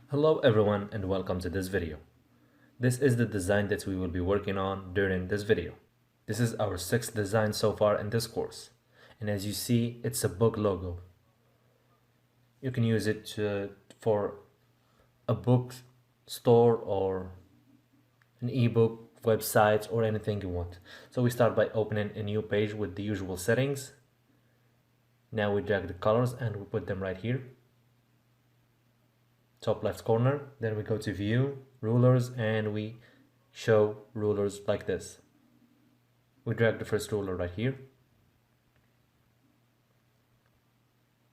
Hello everyone and welcome to this video. This is the design that we will be working on during this video. This is our sixth design so far in this course. And as you see, it's a book logo. You can use it for a book store or an ebook website or anything you want. So we start by opening a new page with the usual settings. Now we drag the colors and we put them right here. Top left corner, then we go to view, rulers, and we show rulers like this. We drag the first ruler right here.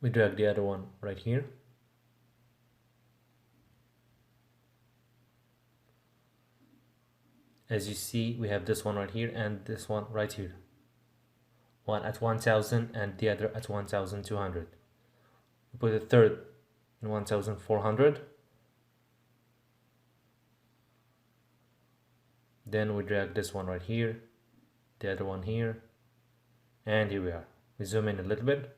We drag the other one right here. As you see, we have this one right here and this one right here. One at 1000 and the other at 1200. We put a third in 1400. Then we drag this one right here, the other one here, and here we are. We zoom in a little bit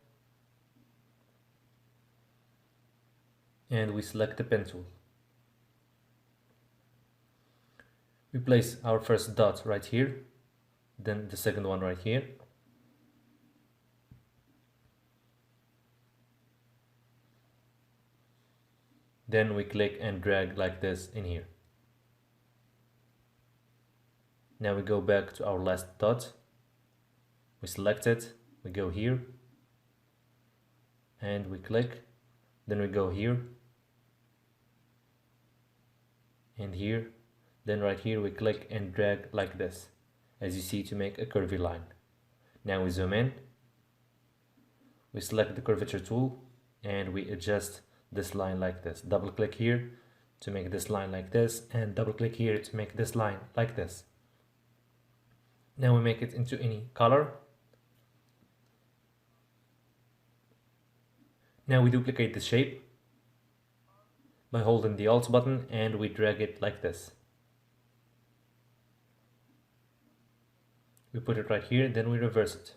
and we select the pen tool. We place our first dot right here, then the second one right here. Then we click and drag like this in here. Now we go back to our last dot. We select it, we go here, and we click. Then we go here, and here. Then right here we click and drag like this, as you see, to make a curvy line. Now we zoom in. We select the curvature tool, and we adjust this line like this. Double click here to make this line like this, and double click here to make this line like this. Now we make it into any color. Now we duplicate the shape by holding the Alt button and we drag it like this. We put it right here, then we reverse it.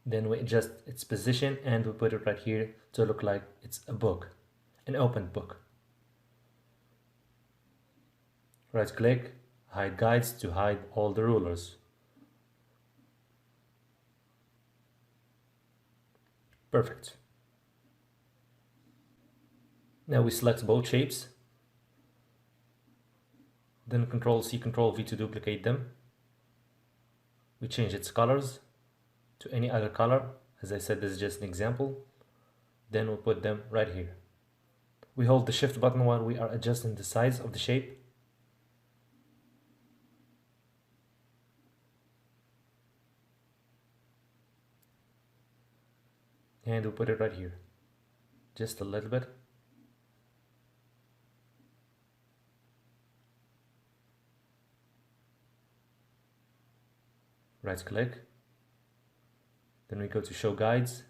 Then we adjust its position and we put it right here to look like it's a book, an open book. Right click, hide guides to hide all the rulers. Perfect. Now we select both shapes. Then Ctrl+C, Ctrl+V to duplicate them. We change its colors to any other color. As I said, this is just an example. Then we put them right here. We hold the Shift button while we are adjusting the size of the shape. And we put it right here, just a little bit. Right click, then we go to show guides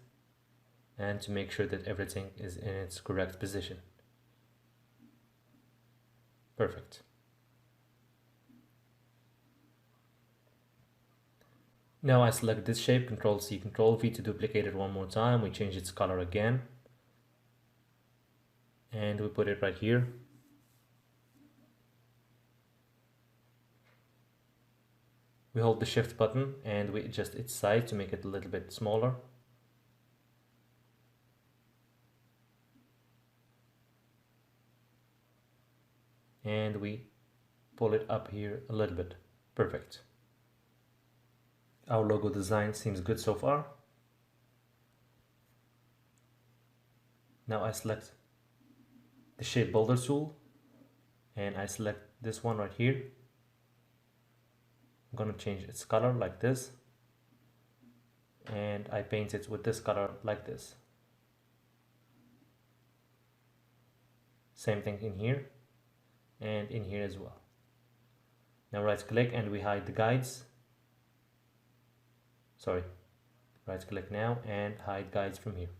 and to make sure that everything is in its correct position. Perfect. Now I select this shape, Ctrl+C, Ctrl+V to duplicate it one more time. We change its color again. And we put it right here. We hold the Shift button and we adjust its size to make it a little bit smaller. And we pull it up here a little bit. Perfect. Our logo design seems good so far. Now I select the shape builder tool and I select this one right here. I'm gonna change its color like this and I paint it with this color like this. Same thing in here and in here as well. Now right click and we hide the guides. Sorry, right click now and hide guides from here.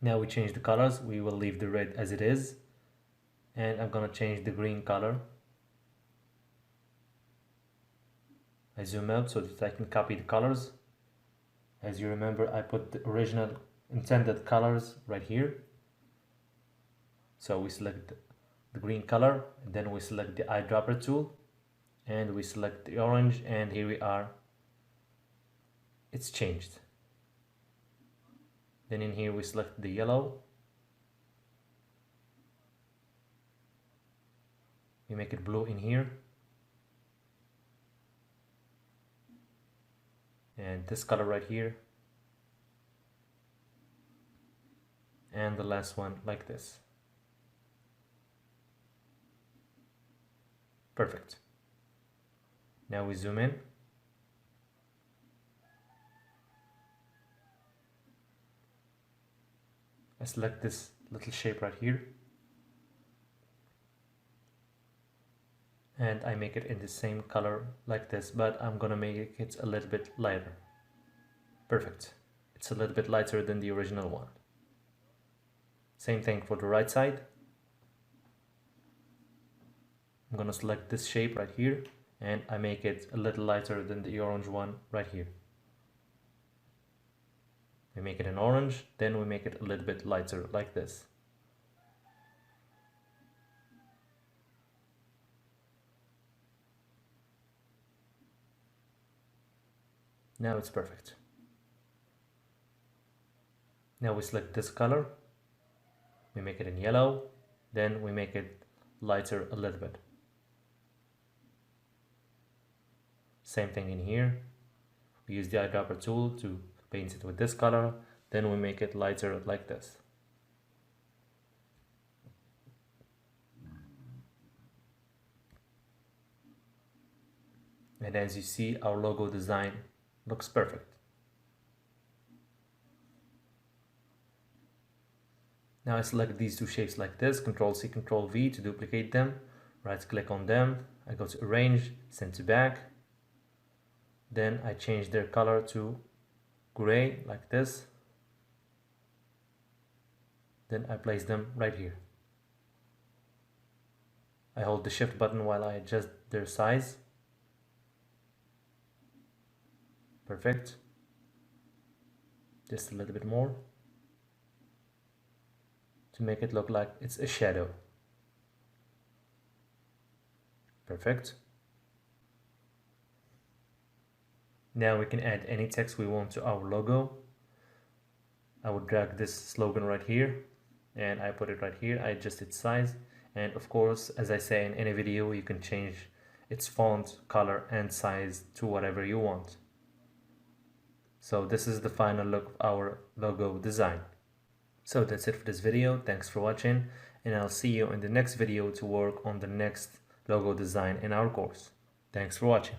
Now we change the colors. We will leave the red as it is and I'm gonna change the green color. I zoom out so that I can copy the colors. As you remember, I put the original intended colors right here. So we select the green color, and then we select the eyedropper tool, and we select the orange, and here we are. It's changed. Then in here we select the yellow. We make it blue in here. And this color right here. And the last one like this. Perfect. Now we zoom in. I select this little shape right here. And I make it in the same color like this, but I'm gonna make it a little bit lighter. Perfect. It's a little bit lighter than the original one. Same thing for the right side. I'm gonna select this shape right here, and I make it a little lighter than the orange one right here. We make it an orange, then we make it a little bit lighter like this. Now it's perfect. Now we select this color, we make it in yellow, then we make it lighter a little bit. Same thing in here. We use the eyedropper tool to paint it with this color, then we make it lighter like this. And as you see, our logo design looks perfect. Now I select these two shapes like this, Ctrl+C, Ctrl+V to duplicate them. Right click on them, I go to Arrange, Send to Back. Then I change their color to gray like this. Then I place them right here. I hold the Shift button while I adjust their size. Perfect. Just a little bit more to make it look like it's a shadow. Perfect. Now we can add any text we want to our logo. I would drag this slogan right here and I put it right here. I adjust its size, and of course, as I say in any video, you can change its font, color and size to whatever you want. So this is the final look of our logo design. So that's it for this video. Thanks for watching, and I'll see you in the next video to work on the next logo design in our course. Thanks for watching.